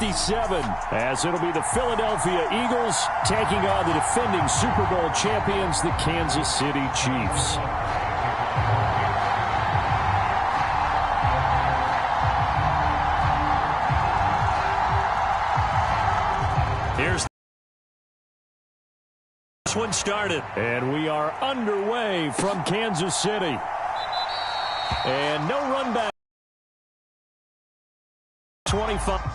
57, as it'll be the Philadelphia Eagles taking on the defending Super Bowl champions, the Kansas City Chiefs. Here's this one started. And we are underway from Kansas City. And no run back. 25.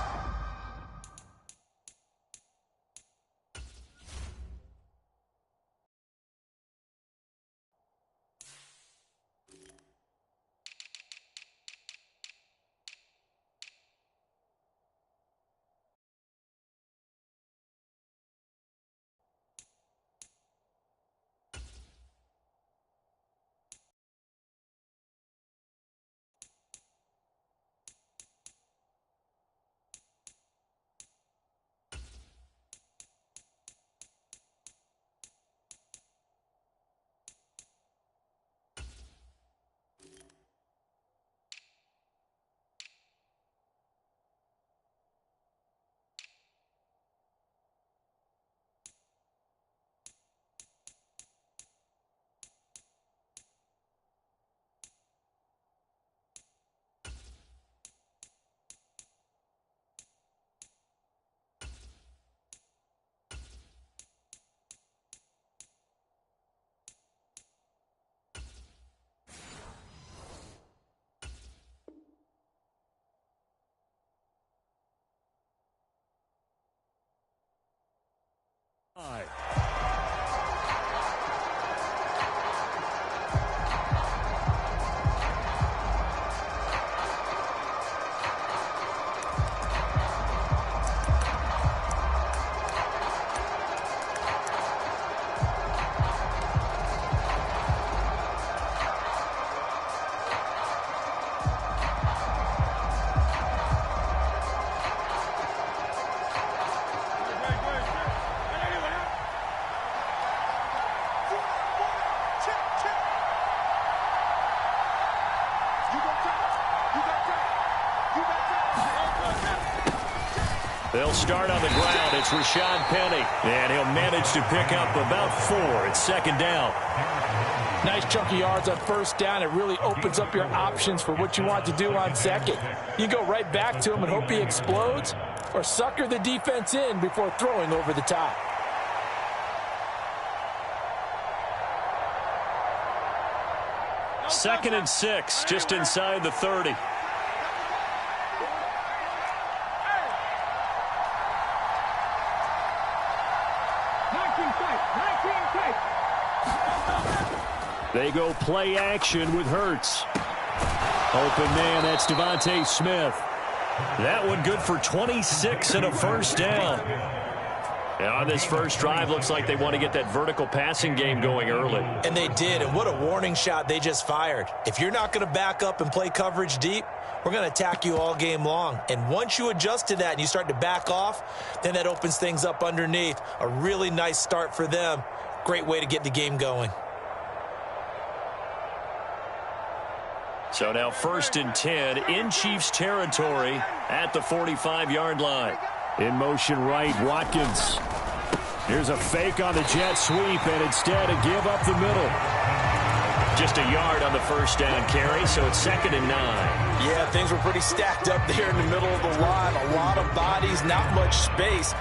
They'll start on the ground. It's Rashad Penny, and he'll manage to pick up about 4. It's second down. Nice chunk of yards on first down. It really opens up your options for what you want to do on second. You go right back to him and hope he explodes, or sucker the defense in before throwing over the top. Second and 6, just inside the 30. They go play action with Hurts. Open man, that's Devontae Smith. That one good for 26 and a first down. And on this first drive, looks like they want to get that vertical passing game going early. And they did, and what a warning shot they just fired. If you're not going to back up and play coverage deep, we're going to attack you all game long. And once you adjust to that and you start to back off, then that opens things up underneath. A really nice start for them. Great way to get the game going. So now 1st and 10 in Chiefs territory at the 45-yard line. In motion right, Watkins. Here's a fake on the jet sweep, and instead a give up the middle. Just a yard on the first down carry, so it's 2nd and 9. Yeah, things were pretty stacked up there in the middle of the line. A lot of bodies, not much space.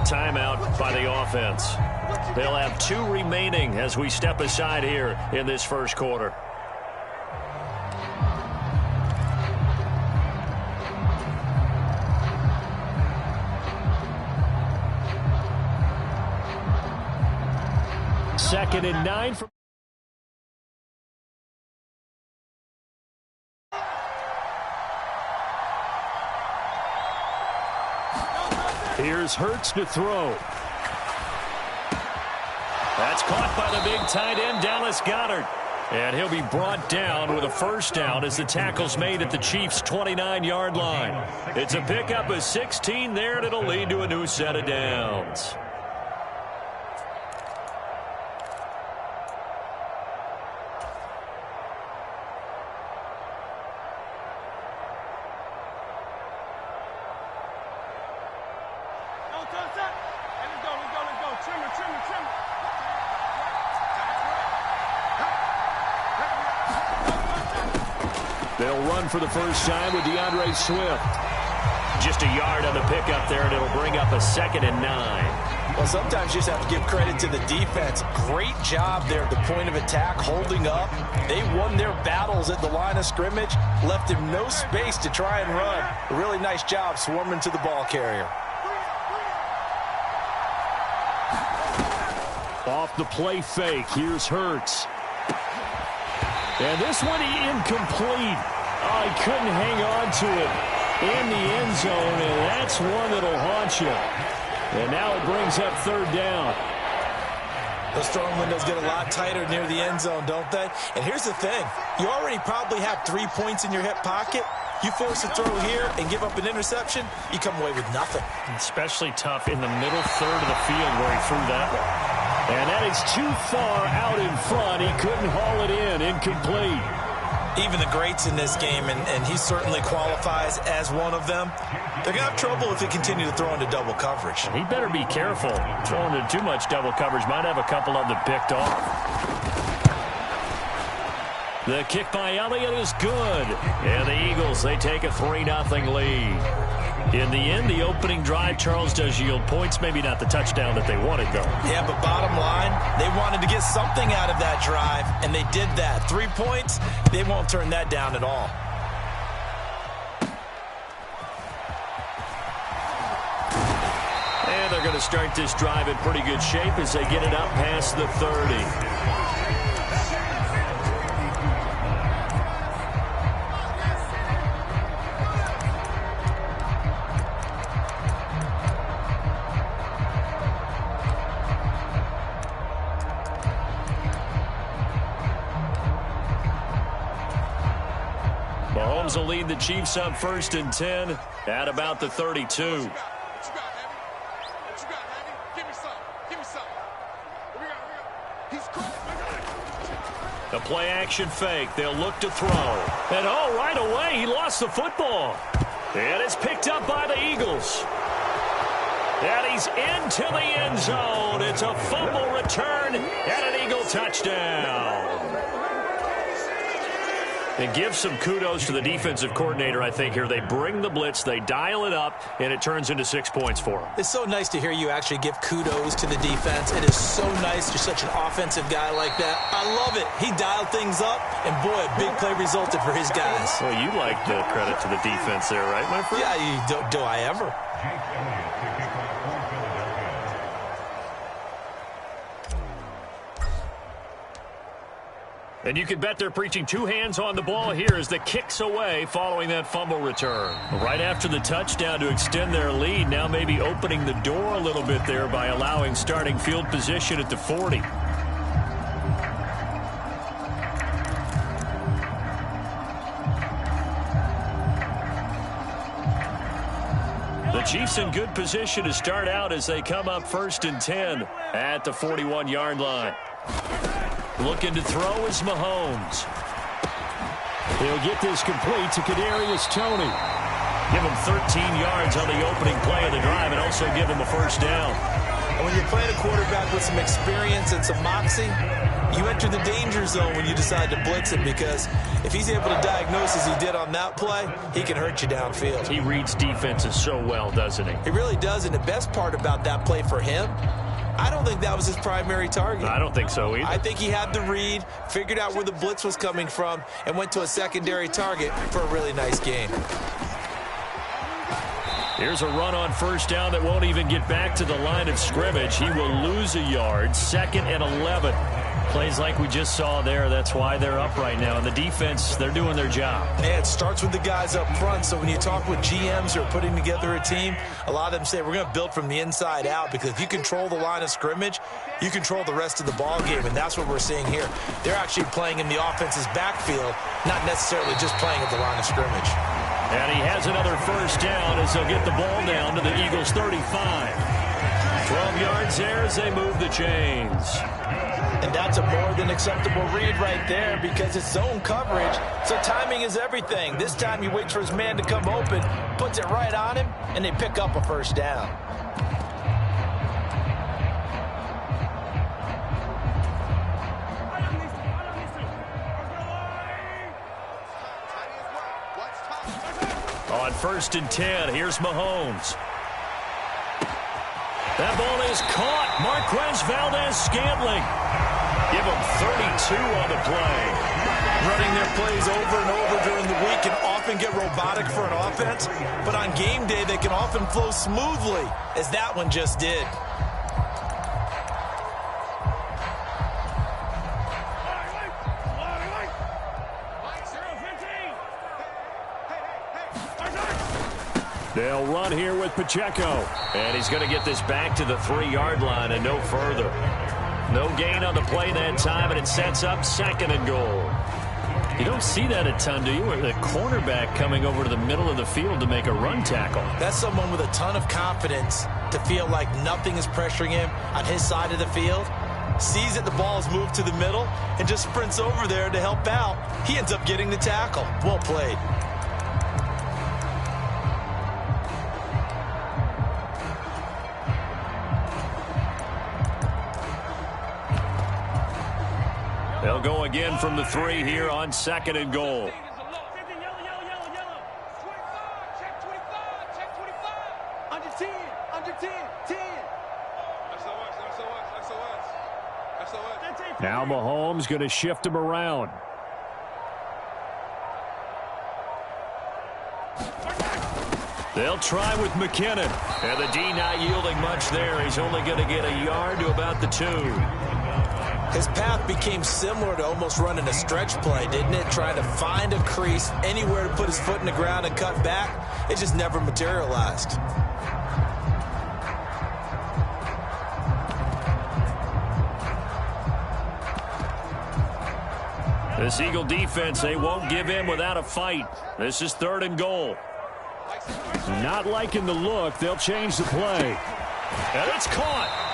Timeout by the offense. They'll have 2 remaining as we step aside here in this first quarter. Second and 9 from Here's Hurts to throw. That's caught by the big tight end, Dallas Goedert. And he'll be brought down with a first down as the tackle's made at the Chiefs' 29-yard line. It's a pickup of 16 there, and it'll lead to a new set of downs. They'll run for the first time with DeAndre Swift. Just a yard on the pickup there, and it'll bring up a 2nd and 9. Well, sometimes you just have to give credit to the defense. Great job there at the point of attack, holding up. They won their battles at the line of scrimmage, left him no space to try and run. A really nice job swarming to the ball carrier. Off the play fake, here's Hurts. And this one incomplete. Oh, he couldn't hang on to it in the end zone, and that's one that'll haunt you. And now it brings up 3rd down. Those throwing windows get a lot tighter near the end zone, don't they? And here's the thing. You already probably have 3 points in your hip pocket. You force a throw here and give up an interception, you come away with nothing. Especially tough in the middle third of the field where he threw that one. And that is too far out in front. He couldn't haul it in. Incomplete. Even the greats in this game, and he certainly qualifies as one of them, they're going to have trouble if they continue to throw into double coverage. He better be careful. Throwing into too much double coverage might have a couple of them picked off. The kick by Elliott is good. And the Eagles, they take a 3-0 lead. In the end, the opening drive, Charles, does yield points. Maybe not the touchdown that they wanted, though. Yeah, but bottom line, they wanted to get something out of that drive, and they did that. 3 points, they won't turn that down at all. And they're going to start this drive in pretty good shape as they get it up past the 30. Mahomes will lead the Chiefs up 1st and 10 at about the 32. A play-action fake. They'll look to throw. And, oh, right away, he lost the football. And it's picked up by the Eagles. And he's into the end zone. It's a fumble return and an Eagle touchdown. And give some kudos to the defensive coordinator, I think, here. They bring the blitz, they dial it up, and it turns into 6 points for them. It's so nice to hear you actually give kudos to the defense. It is so nice. You're such an offensive guy like that. I love it. He dialed things up, and, boy, a big play resulted for his guys. Well, you like the credit to the defense there, right, my friend? Yeah, do I ever? And you can bet they're preaching 2 hands on the ball here as the kick's away following that fumble return. Right after the touchdown to extend their lead, now maybe opening the door a little bit there by allowing starting field position at the 40. The Chiefs in good position to start out as they come up 1st and 10 at the 41-yard line. Looking to throw is Mahomes. He'll get this complete to Kadarius Toney. Give him 13 yards on the opening play of the drive and also give him a first down. And when you're playing a quarterback with some experience and some moxie, you enter the danger zone when you decide to blitz him, because if he's able to diagnose as he did on that play, he can hurt you downfield. He reads defenses so well, doesn't he? He really does, and the best part about that play for him, I don't think that was his primary target. I don't think so either. I think he had the read, figured out where the blitz was coming from, and went to a secondary target for a really nice game. Here's a run on first down that won't even get back to the line of scrimmage. He will lose a yard. 2nd and 11. Plays like we just saw there. That's why they're up right now. And the defense, they're doing their job. And it starts with the guys up front. So when you talk with GMs who are putting together a team, a lot of them say we're going to build from the inside out, because if you control the line of scrimmage, you control the rest of the ball game. And that's what we're seeing here. They're actually playing in the offense's backfield, not necessarily just playing at the line of scrimmage. And he has another first down as they'll get the ball down to the Eagles' 35. 12 yards there as they move the chains. And that's a more than acceptable read right there, because it's zone coverage, so timing is everything. This time he waits for his man to come open, puts it right on him, and they pick up a first down. On 1st and 10, here's Mahomes. That ball is caught. Marquez Valdez-Scantling. Give him 32 on the play. Running their plays over and over during the week can often get robotic for an offense, but on game day they can often flow smoothly, as that one just did. They'll run here with Pacheco. And he's going to get this back to the 3-yard line and no further. No gain on the play that time, and it sets up 2nd and goal. You don't see that a ton, do you? The cornerback coming over to the middle of the field to make a run tackle. That's someone with a ton of confidence to feel like nothing is pressuring him on his side of the field. Sees that the ball is moved to the middle and just sprints over there to help out. He ends up getting the tackle. Well played. They'll go again from the 3 here on 2nd and goal. Now Mahomes going to shift him around. They'll try with McKinnon. And the D not yielding much there. He's only going to get a yard to about the 2. His path became similar to almost running a stretch play, didn't it? Trying to find a crease, anywhere to put his foot in the ground and cut back. It just never materialized. This Eagle defense, they won't give in without a fight. This is 3rd and goal. Not liking the look. They'll change the play. And it's caught.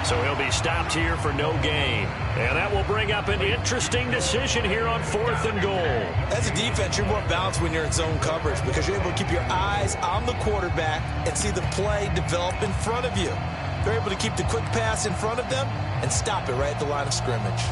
So he'll be stopped here for no gain. And that will bring up an interesting decision here on 4th and goal. As a defense, you're more balanced when you're in zone coverage, because you're able to keep your eyes on the quarterback and see the play develop in front of you. They're able to keep the quick pass in front of them and stop it right at the line of scrimmage.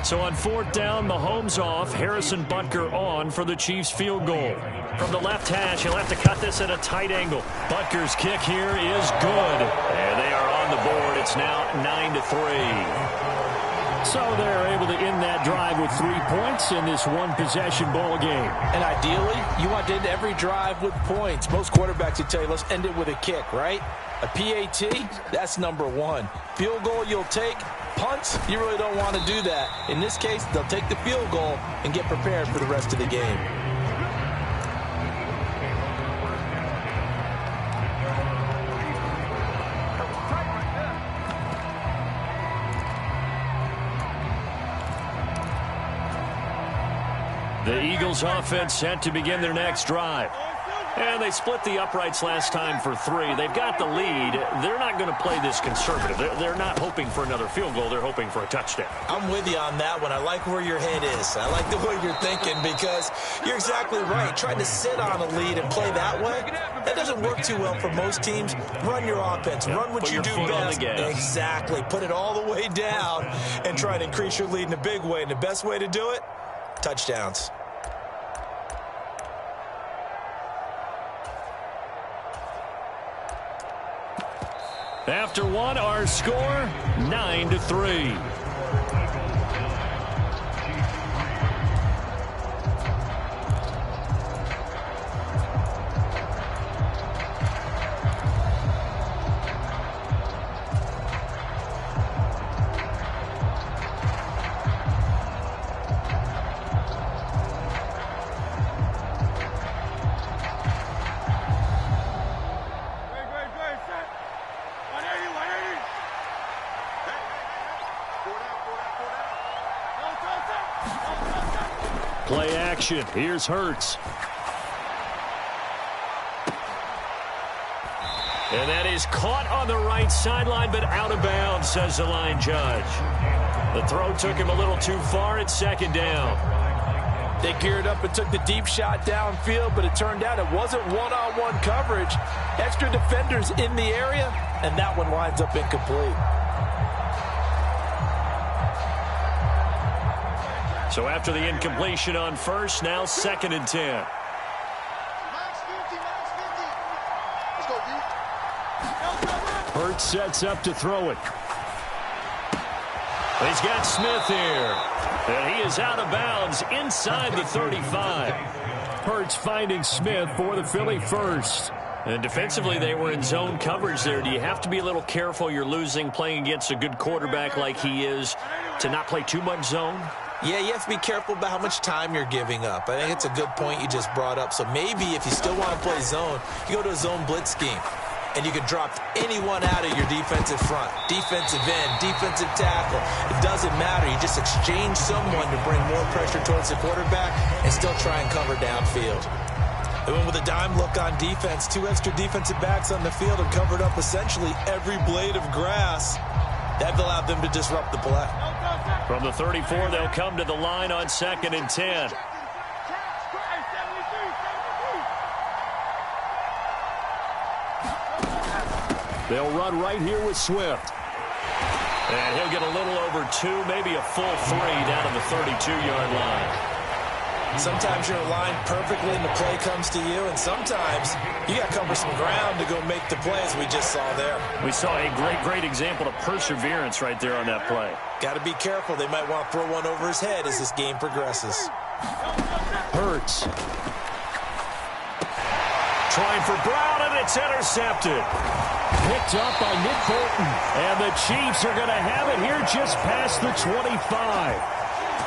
So on 4th down, Mahomes off, Harrison Butker on for the Chiefs field goal. From the left hash, he'll have to cut this at a tight angle. Butker's kick here is good. And they are on the board. It's now 9-3. So they're able to end that drive with 3 points in this one-possession ball game. And ideally, you want to end every drive with points. Most quarterbacks would tell you, let's end it with a kick, right? A PAT, that's number 1. Field goal you'll take. Punts, you really don't want to do that. In this case, they'll take the field goal and get prepared for the rest of the game. The Eagles offense set to begin their next drive. And they split the uprights last time for 3. They've got the lead. They're not going to play this conservative. They're not hoping for another field goal. They're hoping for a touchdown. I'm with you on that one. I like where your head is. I like the way you're thinking, because you're exactly right. Trying to sit on a lead and play that way, that doesn't work too well for most teams. Run your offense. Run what you do best. Exactly. Put it all the way down and try to increase your lead in a big way. And the best way to do it, touchdowns. After one, our score, 9-3. Play action. Here's Hurts. And that is caught on the right sideline, but out of bounds, says the line judge. The throw took him a little too far at second down. They geared up and took the deep shot downfield, but it turned out it wasn't one-on-one coverage. Extra defenders in the area, and that one winds up incomplete. So after the incompletion on first, now 2nd and 10. Hurts sets up to throw it. He's got Smith here. And he is out of bounds inside the 35. Hurts finding Smith for the Philly first. And defensively, they were in zone coverage there. Do you have to be a little careful? You're losing playing against a good quarterback like he is to not play too much zone? Yeah, you have to be careful about how much time you're giving up. I think it's a good point you just brought up. So maybe if you still want to play zone, you go to a zone blitz scheme. And you can drop anyone out of your defensive front, defensive end, defensive tackle. It doesn't matter. You just exchange someone to bring more pressure towards the quarterback and still try and cover downfield. They went with a dime look on defense, 2 extra defensive backs on the field and covered up essentially every blade of grass. That allowed them to disrupt the play. From the 34, they'll come to the line on 2nd and 10. They'll run right here with Swift. And he'll get a little over 2, maybe a full 3 down to the 32-yard line. Sometimes you're aligned perfectly and the play comes to you, and sometimes you got to cover some ground to go make the play, as we just saw there. We saw a great example of perseverance right there on that play. Got to be careful. They might want to throw one over his head as this game progresses. Hurts. Trying for Brown, and it's intercepted. Picked up by Nick Bolton. And the Chiefs are going to have it here just past the 25.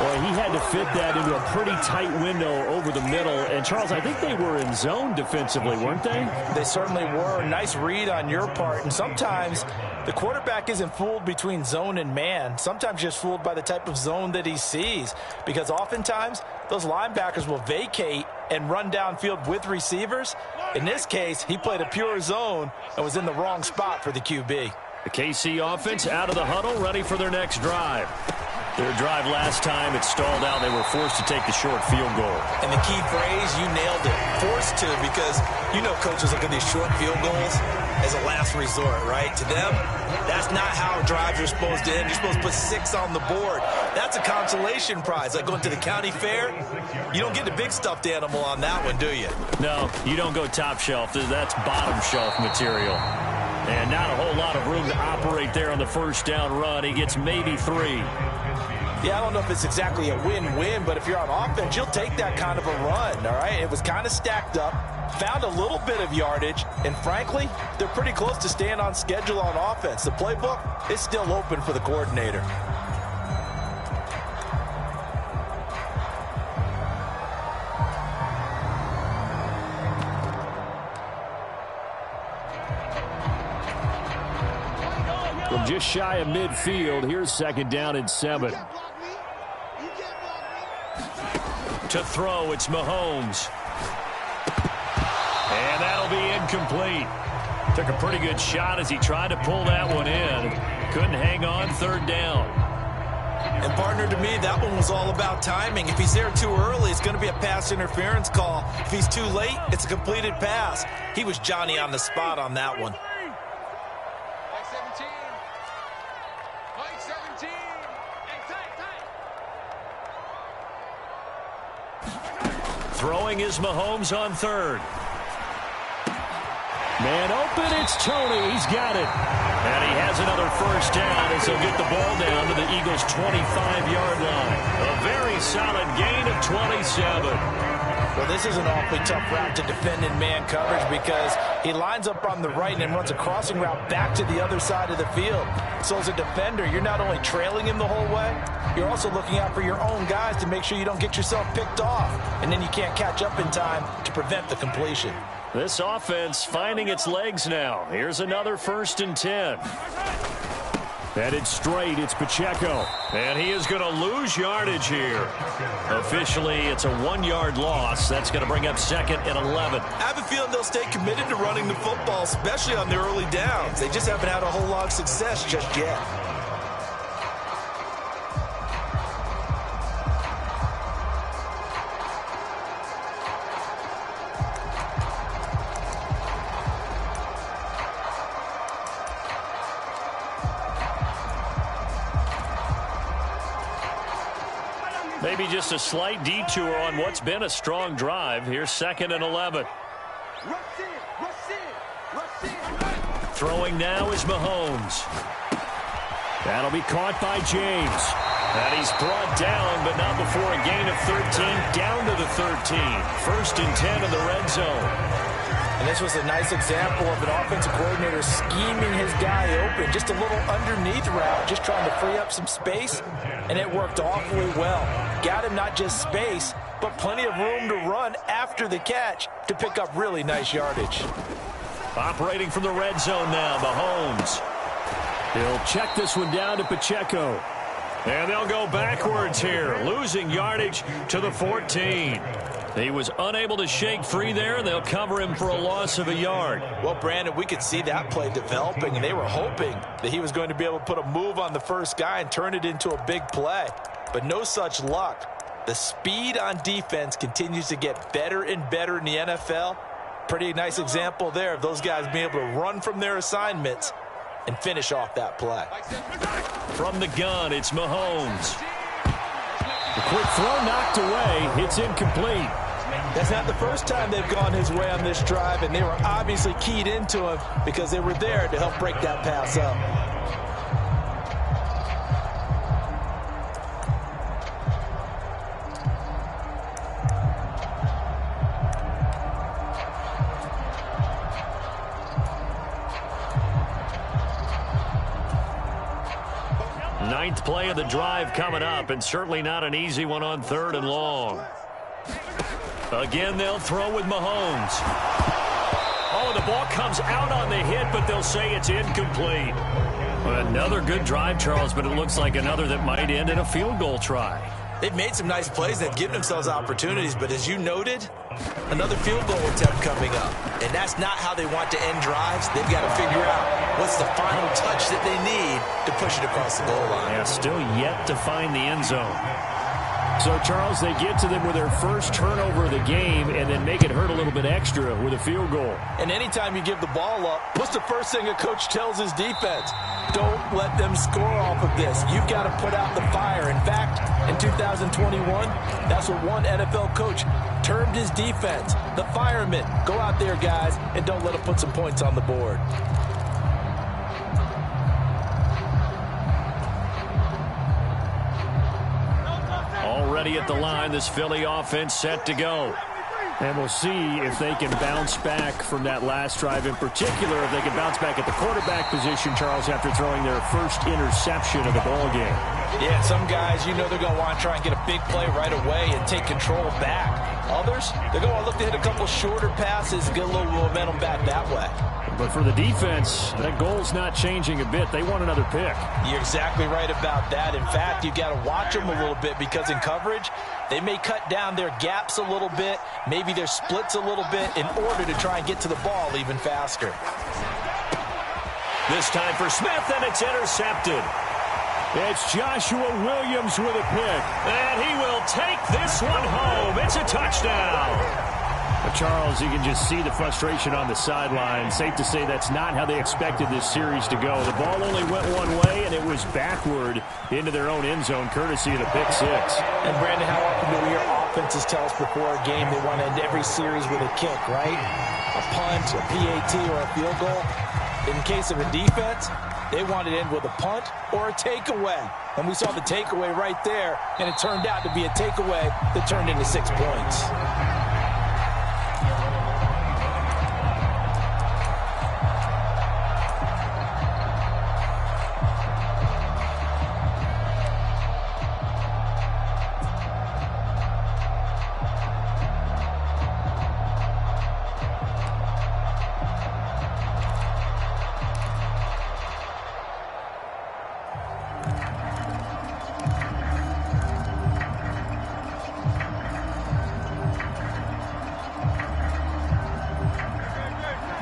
Boy, he had to fit that into a pretty tight window over the middle. And, Charles, I think they were in zone defensively, weren't they? They certainly were. Nice read on your part. And sometimes the quarterback isn't fooled between zone and man. Sometimes just fooled by the type of zone that he sees. Because oftentimes those linebackers will vacate and run downfield with receivers. In this case, he played a pure zone and was in the wrong spot for the QB. The KC offense out of the huddle, ready for their next drive. Their drive last time, it stalled out. They were forced to take the short field goal. And the key phrase, you nailed it. Forced to, because you know coaches look at these short field goals as a last resort, right? To them, that's not how drives are supposed to end. You're supposed to put 6 on the board. That's a consolation prize. Like going to the county fair, you don't get the big stuffed animal on that one, do you? No, you don't go top shelf. That's bottom shelf material. And not a whole lot of room to operate there on the first down run. He gets maybe 3. Yeah, I don't know if it's exactly a win-win, but if you're on offense, you'll take that kind of a run, all right? It was kind of stacked up, found a little bit of yardage, and frankly, they're pretty close to staying on schedule on offense. The playbook is still open for the coordinator. From just shy of midfield, here's 2nd down and 7. To throw, it's Mahomes. And that'll be incomplete. Took a pretty good shot as he tried to pull that one in. Couldn't hang on, 3rd down. And partner, to me, that one was all about timing. If he's there too early, it's going to be a pass interference call. If he's too late, it's a completed pass. He was Johnny on the spot on that one. Throwing is Mahomes on 3rd. Man open, it's Tony. He's got it. And he has another first down as he'll get the ball down to the Eagles' 25-yard line. A very solid gain of 27. Well, this is an awfully tough route to defend in man coverage because he lines up on the right and then runs a crossing route back to the other side of the field. So as a defender, you're not only trailing him the whole way, you're also looking out for your own guys to make sure you don't get yourself picked off. And then you can't catch up in time to prevent the completion. This offense finding its legs now. Here's another 1st and 10. Headed straight, it's Pacheco. And he is going to lose yardage here. Officially, it's a 1-yard loss. That's going to bring up 2nd and 11. I have a feeling they'll stay committed to running the football, especially on their early downs. They just haven't had a whole lot of success just yet. Maybe just a slight detour on what's been a strong drive. Here's 2nd and 11. Throwing now is Mahomes. That'll be caught by James. And he's brought down, but not before a gain of 13, down to the 13. 1st and 10 in the red zone. And this was a nice example of an offensive coordinator scheming his guy open. Just a little underneath route, just trying to free up some space, and it worked awfully well. Got him not just space, but plenty of room to run after the catch to pick up really nice yardage. Operating from the red zone now, Mahomes. He'll check this one down to Pacheco. And they'll go backwards here, losing yardage to the 14. He was unable to shake free there, and they'll cover him for a loss of a yard. Well, Brandon, we could see that play developing, and they were hoping that he was going to be able to put a move on the first guy and turn it into a big play. But no such luck. The speed on defense continues to get better and better in the NFL. Pretty nice example there of those guys being able to run from their assignments and finish off that play. From the gun, it's Mahomes. The quick throw knocked away. It's incomplete. That's not the first time they've gone his way on this drive, and they were obviously keyed into him because they were there to help break that pass up. Ninth play of the drive coming up, and certainly not an easy one on 3rd and long. Again, they'll throw with Mahomes. Oh, the ball comes out on the hit, but they'll say it's incomplete. Another good drive, Charles, but it looks like another that might end in a field goal try. They've made some nice plays. They've given themselves opportunities, but as you noted, another field goal attempt coming up. And that's not how they want to end drives. They've got to figure out what's the final touch that they need to push it across the goal line. Yeah, still yet to find the end zone. So, Charles, they get to them with their first turnover of the game and then make it hurt a little bit extra with a field goal. And anytime you give the ball up, what's the first thing a coach tells his defense? Don't let them score off of this. You've got to put out the fire. In fact, in 2021, that's what one NFL coach termed his defense. The firemen. Go out there, guys, and don't let them put some points on the board. Already at the line, this Philly offense set to go. And we'll see if they can bounce back from that last drive, in particular, if they can bounce back at the quarterback position, Charles, after throwing their first interception of the ball game. Yeah, some guys, you know they're going to want to try and get a big play right away and take control back. Others, they're going to look to hit a couple shorter passes and get a little momentum back that way. But for the defense, that goal's not changing a bit. They want another pick. You're exactly right about that. In fact, you've got to watch them a little bit because in coverage, they may cut down their gaps a little bit, maybe their splits a little bit in order to try and get to the ball even faster. This time for Smith, and it's intercepted. It's Joshua Williams with a pick. And he will take this one home. It's a touchdown. But Charles, you can just see the frustration on the sideline. Safe to say that's not how they expected this series to go. The ball only went one way, and it was backward into their own end zone, courtesy of the pick six. And, Brandon, how often do your offenses tell us before a game they want to end every series with a kick, right? A punt, a PAT, or a field goal. In case of a defense, they wanted to end with a punt or a takeaway. And we saw the takeaway right there, and it turned out to be a takeaway that turned into 6 points.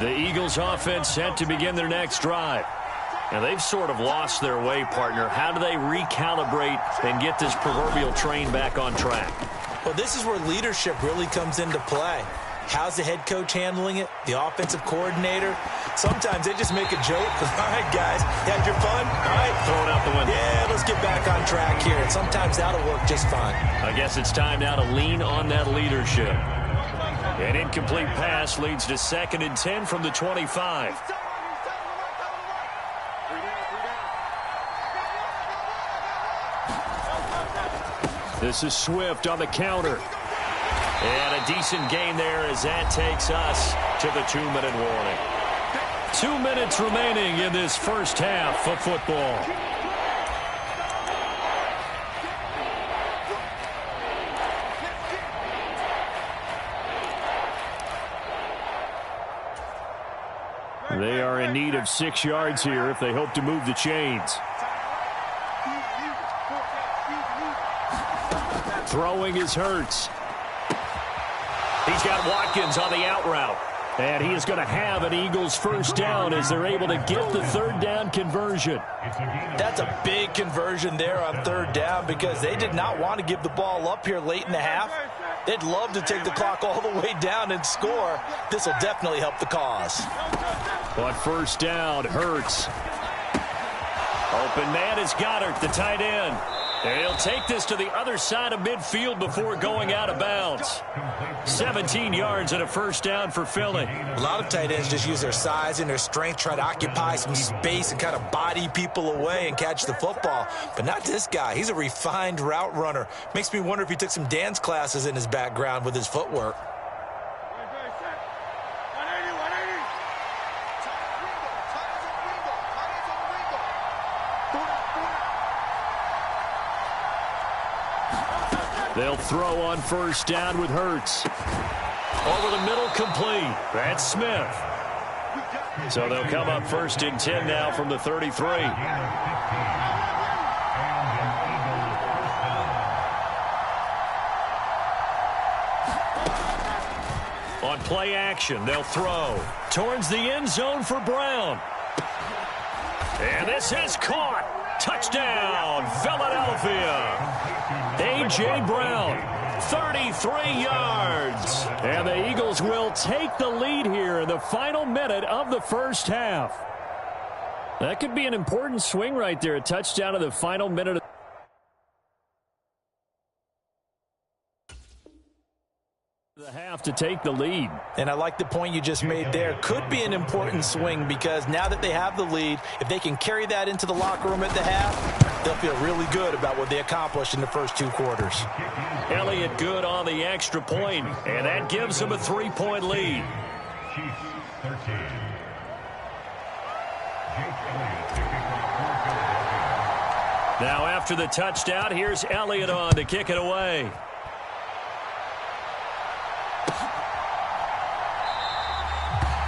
The Eagles offense set to begin their next drive. And they've sort of lost their way, partner. How do they recalibrate and get this proverbial train back on track? Well, this is where leadership really comes into play. How's the head coach handling it? The offensive coordinator? Sometimes they just make a joke. All right, guys, you had your fun? All right. Throw it out the window. Yeah, let's get back on track here. And sometimes that'll work just fine. I guess it's time now to lean on that leadership. An incomplete pass leads to 2nd and 10 from the 25. This is Swift on the counter. And a decent gain there as that takes us to the 2-minute warning. 2 minutes remaining in this first half of football. They are in need of 6 yards here if they hope to move the chains. Throwing is Hurts. He's got Watkins on the out route. And he is going to have an Eagles first down as they're able to get the 3rd down conversion. That's a big conversion there on 3rd down because they did not want to give the ball up here late in the half. They'd love to take the clock all the way down and score. This will definitely help the cause. But first down, Hurts. Open man is Goddard, the tight end. And he'll take this to the other side of midfield before going out of bounds. 17 yards and a first down for Philly. A lot of tight ends just use their size and their strength, try to occupy some space and kind of body people away and catch the football. But not this guy. He's a refined route runner. Makes me wonder if he took some dance classes in his background with his footwork. They'll throw on first down with Hurts. Over the middle, complete. That's Smith. So they'll come up 1st and 10 now from the 33. On play action, they'll throw towards the end zone for Brown. And this is caught. Touchdown, Philadelphia. A.J. Brown, 33 yards. And the Eagles will take the lead here in the final minute of the first half. That could be an important swing right there, a touchdown in the final minute of the half to take the lead. And I like the point you just made there. Could be an important swing because now that they have the lead, if they can carry that into the locker room at the half, they'll feel really good about what they accomplished in the first 2 quarters. Elliott good on the extra point, and that gives them a 3-point lead. Now after the touchdown, here's Elliott on to kick it away.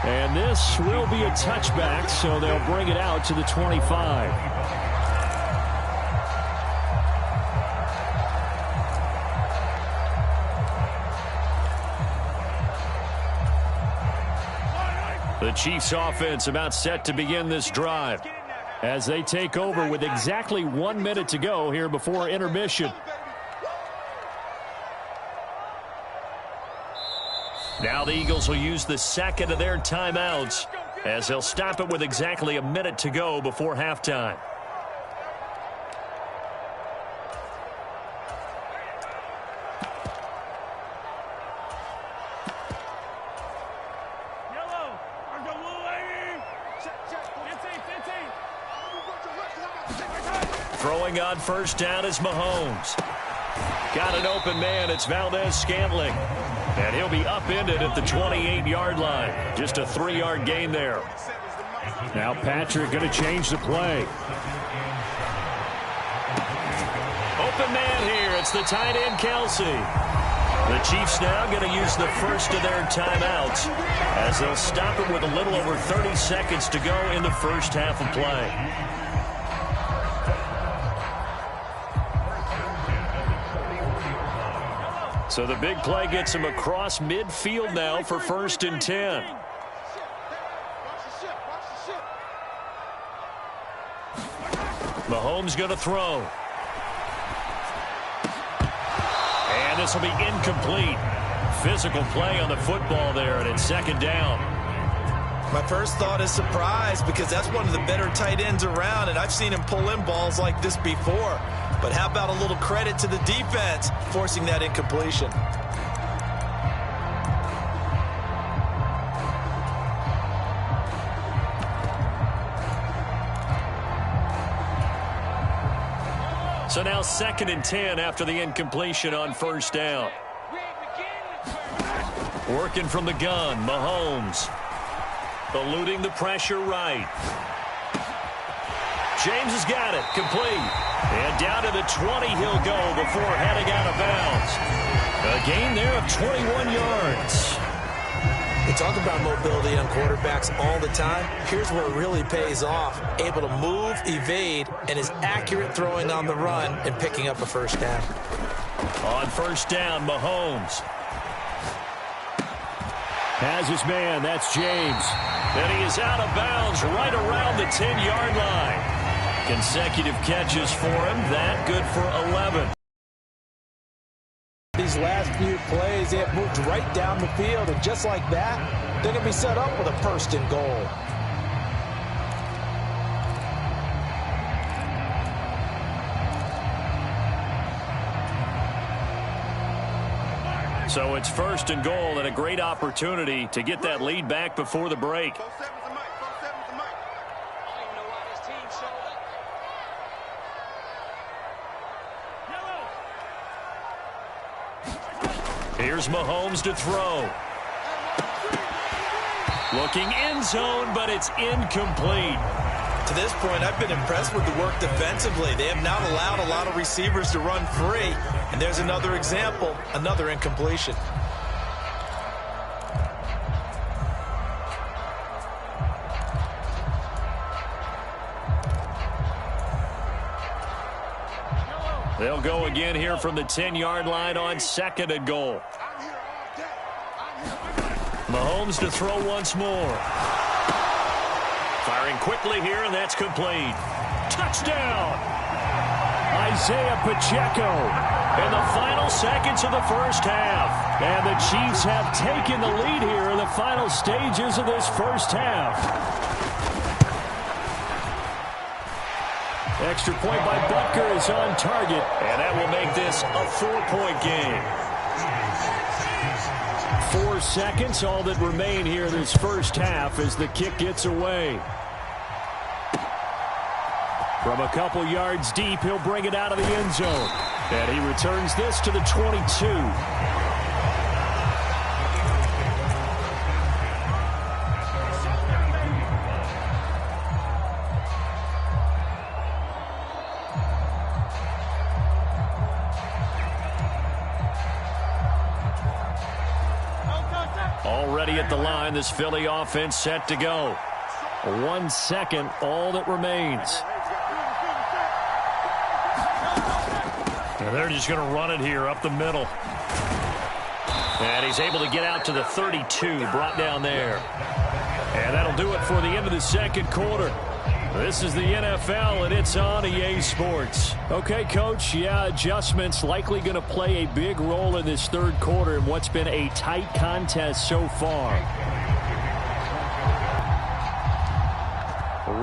And this will be a touchback, so they'll bring it out to the 25. The Chiefs offense about set to begin this drive as they take over with exactly 1 minute to go here before intermission. Now the Eagles will use the second of their timeouts as they'll stop it with exactly a minute to go before halftime. Throwing on first down is Mahomes. Got an open man. It's Valdez-Scantling. And he'll be upended at the 28-yard line. Just a 3-yard gain there. Now Patrick going to change the play. Open man here. It's the tight end, Kelsey. The Chiefs now going to use the first of their timeouts as they'll stop it with a little over 30 seconds to go in the first half of play. So the big play gets him across midfield now for 1st and 10. Mahomes going to throw. And this will be incomplete. Physical play on the football there, and it's second down. My first thought is surprise, because that's one of the better tight ends around, and I've seen him pull in balls like this before. But how about a little credit to the defense forcing that incompletion? So now 2nd and 10 after the incompletion on first down. Working from the gun, Mahomes. Eluding the pressure right. James has got it, complete. And down to the 20 he'll go before heading out of bounds. A gain there of 21 yards. We talk about mobility on quarterbacks all the time. Here's where it really pays off. Able to move, evade, and is accurate throwing on the run and picking up a first down. On first down, Mahomes. Has his man, that's James. And he is out of bounds right around the 10-yard line. Consecutive catches for him. That good for 11. These last few plays, they have moved right down the field, and just like that, they're going to be set up with a 1st and goal. So it's 1st and goal, and a great opportunity to get that lead back before the break. Here's Mahomes to throw. Looking end zone, but it's incomplete. To this point, I've been impressed with the work defensively. They have not allowed a lot of receivers to run free. And there's another example, another incompletion. They'll go again here from the 10-yard line on 2nd and goal. Mahomes to throw once more. Firing quickly here, and that's complete. Touchdown! Isaiah Pacheco in the final seconds of the first half. And the Chiefs have taken the lead here in the final stages of this first half. Extra point by Butker is on target, and that will make this a 4-point game. 4 seconds, all that remain here in this first half as the kick gets away. From a couple yards deep, he'll bring it out of the end zone. And he returns this to the 22. Already at the line, this Philly offense set to go. 1 second, all that remains. And they're just going to run it here up the middle. And he's able to get out to the 32, brought down there. And that'll do it for the end of the second quarter. This is the NFL, and it's on EA Sports. Okay, Coach, yeah, adjustments likely going to play a big role in this third quarter in what's been a tight contest so far.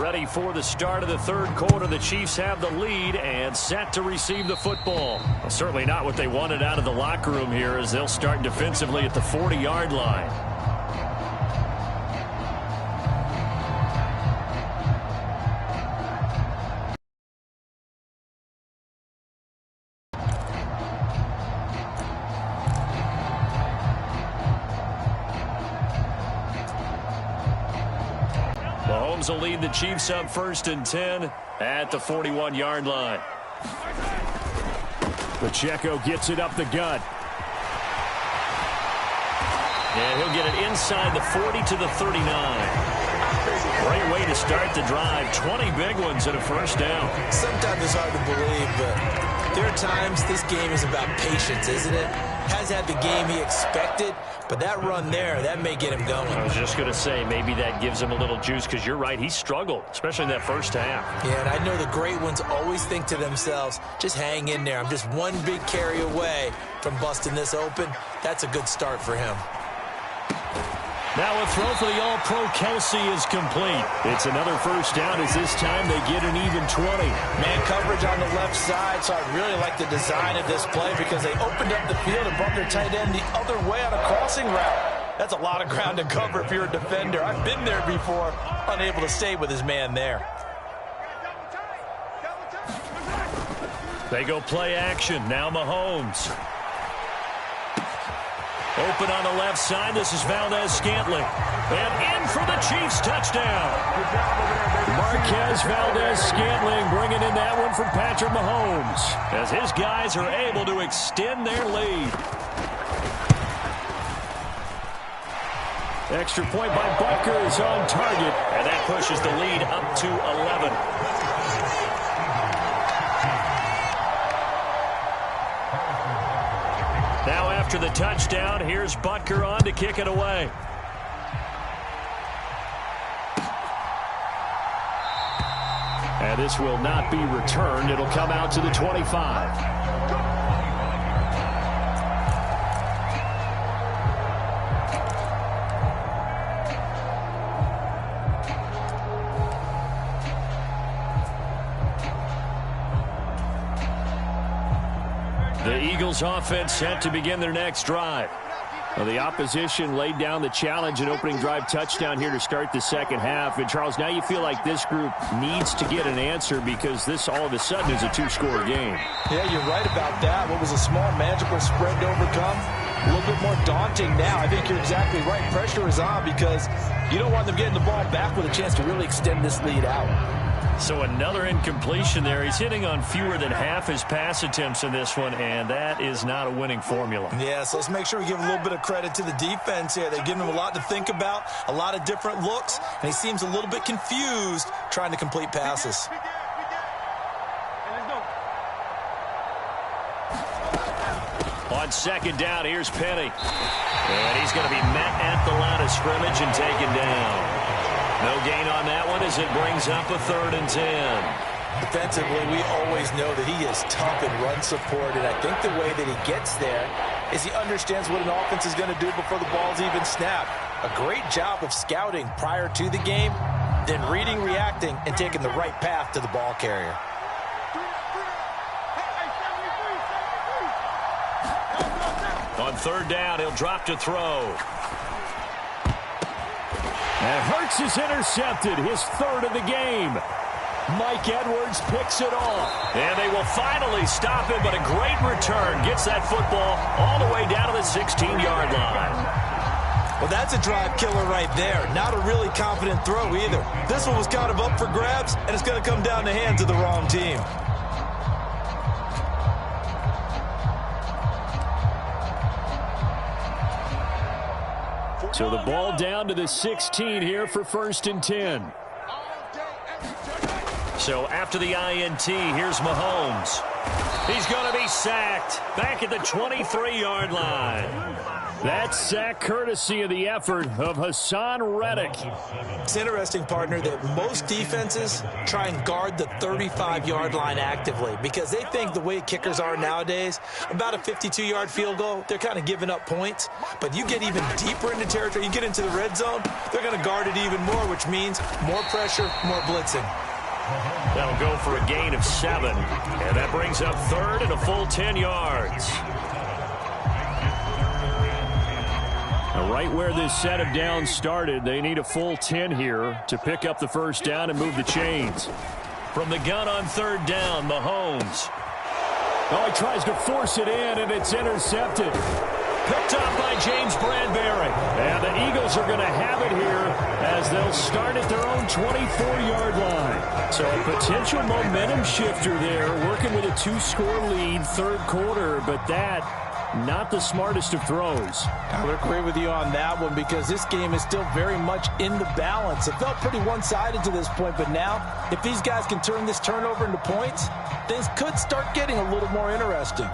Ready for the start of the third quarter. The Chiefs have the lead and set to receive the football. Well, certainly not what they wanted out of the locker room here as they'll start defensively at the 40-yard line. Mahomes will lead the Chiefs up 1st and 10 at the 41-yard line. Pacheco gets it up the gut. And he'll get it inside the 40 to the 39. Great way to start the drive. 20 big ones and a first down. Sometimes it's hard to believe, but there are times this game is about patience, isn't it? has had the game he expected, but that run there, that may get him going. I was just going to say, maybe that gives him a little juice, because you're right, he struggled, especially in that first half. Yeah, and I know the great ones always think to themselves, just hang in there. I'm just one big carry away from busting this open. That's a good start for him. Now a throw for the All-Pro Kelsey is complete. It's another first down as this time they get an even 20. Man coverage on the left side, so I really like the design of this play because they opened up the field and brought their tight end the other way on a crossing route. That's a lot of ground to cover if you're a defender. I've been there before, unable to stay with his man there. They go play action. Now Mahomes. Open on the left side. This is Valdez-Scantling. And in for the Chiefs touchdown. Marquez Valdez-Scantling bringing in that one from Patrick Mahomes as his guys are able to extend their lead. Extra point by Butker is on target. And that pushes the lead up to 11. Now after the touchdown, here's Butker on to kick it away. And this will not be returned. It'll come out to the 25. The Eagles offense set to begin their next drive. Well, the opposition laid down the challenge and opening drive touchdown here to start the second half. And, Charles, now you feel like this group needs to get an answer because this all of a sudden is a two-score game. Yeah, you're right about that. What was a small, manageable spread to overcome, a little bit more daunting now. I think you're exactly right. Pressure is on because you don't want them getting the ball back with a chance to really extend this lead out. So another incompletion there. He's hitting on fewer than half his pass attempts in this one, and that is not a winning formula. Yeah, so let's make sure we give a little bit of credit to the defense here. They've given him a lot to think about, a lot of different looks, and he seems a little bit confused trying to complete passes. On second down, here's Penny. And he's going to be met at the line of scrimmage and taken down. No gain on that one as it brings up a 3rd and 10. Defensively, we always know that he is tough in run support, and I think the way that he gets there is he understands what an offense is going to do before the ball's even snapped. A great job of scouting prior to the game, then reading, reacting, and taking the right path to the ball carrier. On 3rd down, he'll drop to throw. And Hurts is intercepted, his 3rd of the game. Mike Edwards picks it off. And they will finally stop him, but a great return. Gets that football all the way down to the 16-yard line. Well, that's a drive killer right there. Not a really confident throw either. This one was kind of up for grabs, and it's going to come down the hands of the wrong team. So the ball down to the 16 here for 1st and 10. So after the INT, here's Mahomes. He's going to be sacked back at the 23-yard line. That's sack courtesy of the effort of Hassan Reddick. It's interesting, partner, that most defenses try and guard the 35-yard line actively because they think the way kickers are nowadays, about a 52-yard field goal, they're kind of giving up points. But you get even deeper into territory, you get into the red zone, they're going to guard it even more, which means more pressure, more blitzing. That'll go for a gain of 7. And that brings up 3rd and a full 10 yards. Now, right where this set of downs started, they need a full 10 here to pick up the first down and move the chains. From the gun on 3rd down, Mahomes. Oh, he tries to force it in, and it's intercepted. Picked up by James Bradbury. And the Eagles are going to have it here as they'll start at their own 24-yard line. So a potential momentum shifter there, working with a 2-score lead, 3rd quarter, but that not the smartest of throws. I would agree with you on that one because this game is still very much in the balance. It felt pretty one-sided to this point, but now if these guys can turn this turnover into points, things could start getting a little more interesting.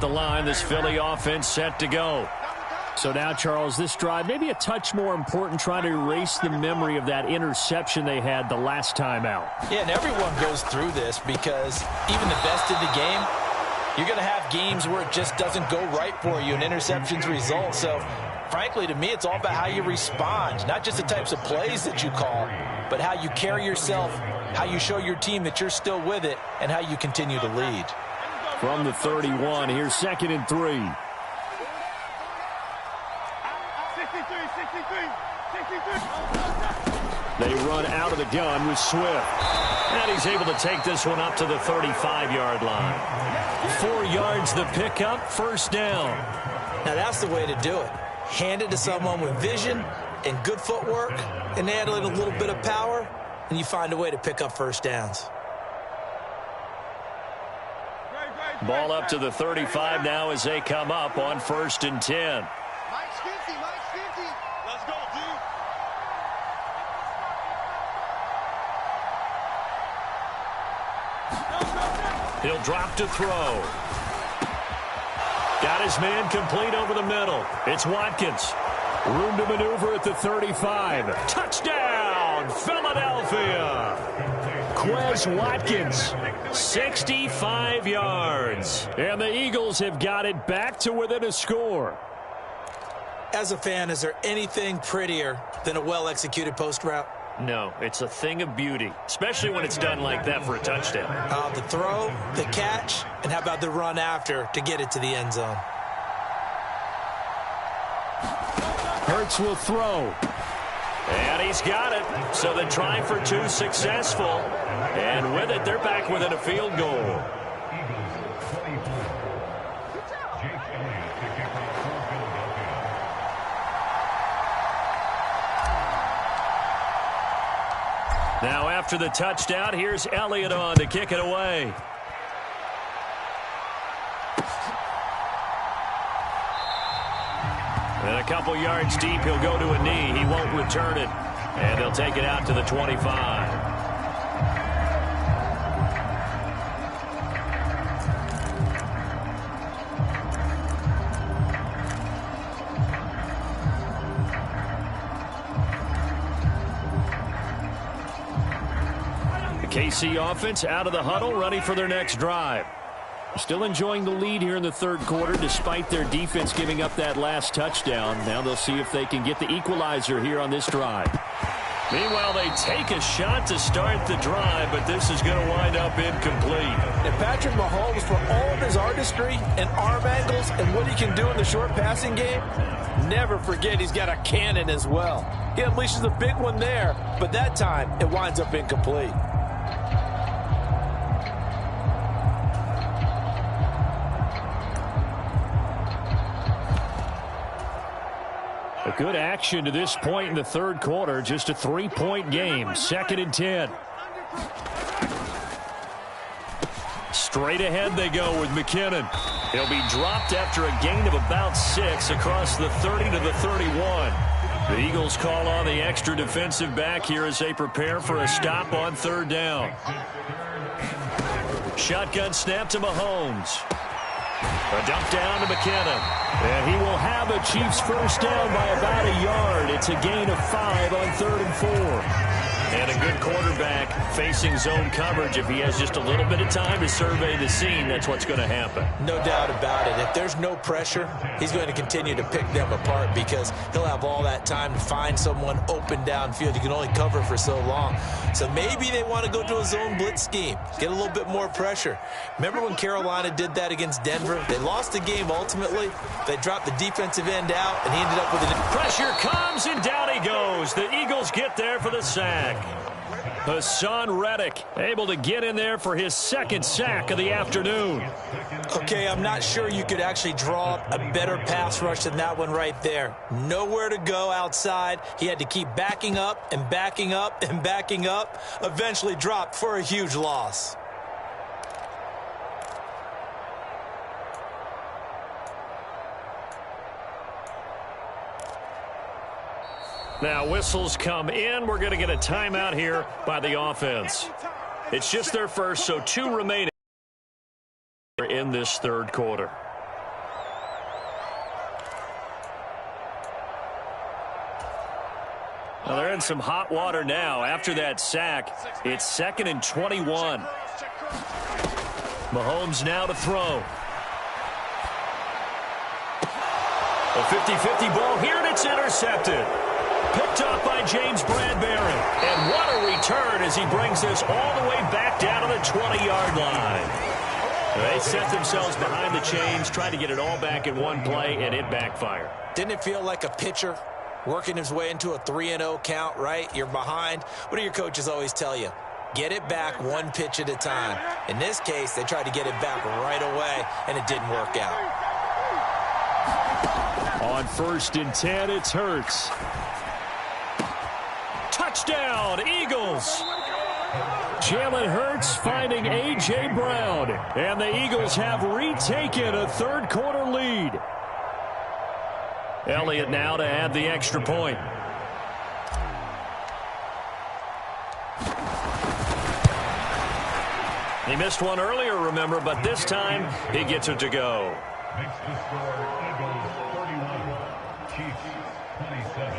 at the line. This Philly offense set to go. So now, Charles, this drive maybe a touch more important, trying to erase the memory of that interception they had the last time out. Yeah, and everyone goes through this because even the best in the game, you're going to have games where it just doesn't go right for you and interceptions result. So, frankly, to me, it's all about how you respond, not just the types of plays that you call, but how you carry yourself, how you show your team that you're still with it, and how you continue to lead. From the 31, here's 2nd and 3. They run out of the gun with Swift. And he's able to take this one up to the 35-yard line. 4 yards the pickup, first down. Now that's the way to do it. Hand it to someone with vision and good footwork and add a little bit of power, and you find a way to pick up first downs. Ball up to the 35 now as they come up on 1st and 10. Let's go, dude. He'll drop to throw. Got his man complete over the middle. It's Watkins. Room to maneuver at the 35. Touchdown, Philadelphia. Quez Watkins, 65 yards. And the Eagles have got it back to within a score. As a fan, is there anything prettier than a well-executed post route? No, it's a thing of beauty, especially when it's done like that for a touchdown. The throw, the catch, and how about the run after to get it to the end zone? Hurts will throw. And he's got it. So the try for 2 successful. And with it, they're back within a field goal. Now after the touchdown, here's Elliott on to kick it away. And a couple yards deep, he'll go to a knee. He won't return it. And they'll take it out to the 25. KC offense out of the huddle, ready for their next drive. Still enjoying the lead here in the third quarter, despite their defense giving up that last touchdown. Now they'll see if they can get the equalizer here on this drive. Meanwhile, they take a shot to start the drive, but this is going to wind up incomplete. And Patrick Mahomes, for all of his artistry and arm angles and what he can do in the short passing game, never forget he's got a cannon as well. He unleashes a big one there, but that time it winds up incomplete. A good action to this point in the third quarter. Just a 3-point game. 2nd and 10. Straight ahead they go with McKinnon. He'll be dropped after a gain of about 6 across the 30 to the 31. The Eagles call on the extra defensive back here as they prepare for a stop on 3rd down. Shotgun snap to Mahomes. A dump down to McKinnon. And he will have a Chiefs first down by about a yard. It's a gain of 5 on 3rd and 4. And a good quarterback facing zone coverage. If he has just a little bit of time to survey the scene, that's what's going to happen. No doubt about it. If there's no pressure, he's going to continue to pick them apart because he'll have all that time to find someone open downfield. You can only cover for so long. So maybe they want to go to a zone blitz scheme, get a little bit more pressure. Remember when Carolina did that against Denver? They lost the game ultimately. They dropped the defensive end out, and he ended up with a... Pressure comes, and down he goes. The Eagles get there for the sack. Hassan Reddick able to get in there for his 2nd sack of the afternoon. Okay, I'm not sure you could actually draw up a better pass rush than that one right there. Nowhere to go outside. He had to keep backing up and backing up and backing up. Eventually dropped for a huge loss. Now whistles come in. We're going to get a timeout here by the offense. It's just their first, so 2 remaining in this third quarter. Well, they're in some hot water now. After that sack, it's 2nd and 21. Mahomes now to throw. A 50-50 ball here, and it's intercepted. Picked off by James Bradbury. And what a return as he brings this all the way back down to the 20-yard line. They set themselves behind the chains, trying to get it all back in one play, and it backfired. Didn't it feel like a pitcher working his way into a 3-0 count, right? You're behind. What do your coaches always tell you? Get it back one pitch at a time. In this case, they tried to get it back right away, and it didn't work out. On 1st and 10, it's Hurts. Touchdown, Eagles! Jalen Hurts finding A.J. Brown. And the Eagles have retaken a third-quarter lead. Elliott now to add the extra point. He missed one earlier, remember, but this time he gets it to go. Makes the score Eagles 31, Chiefs 27.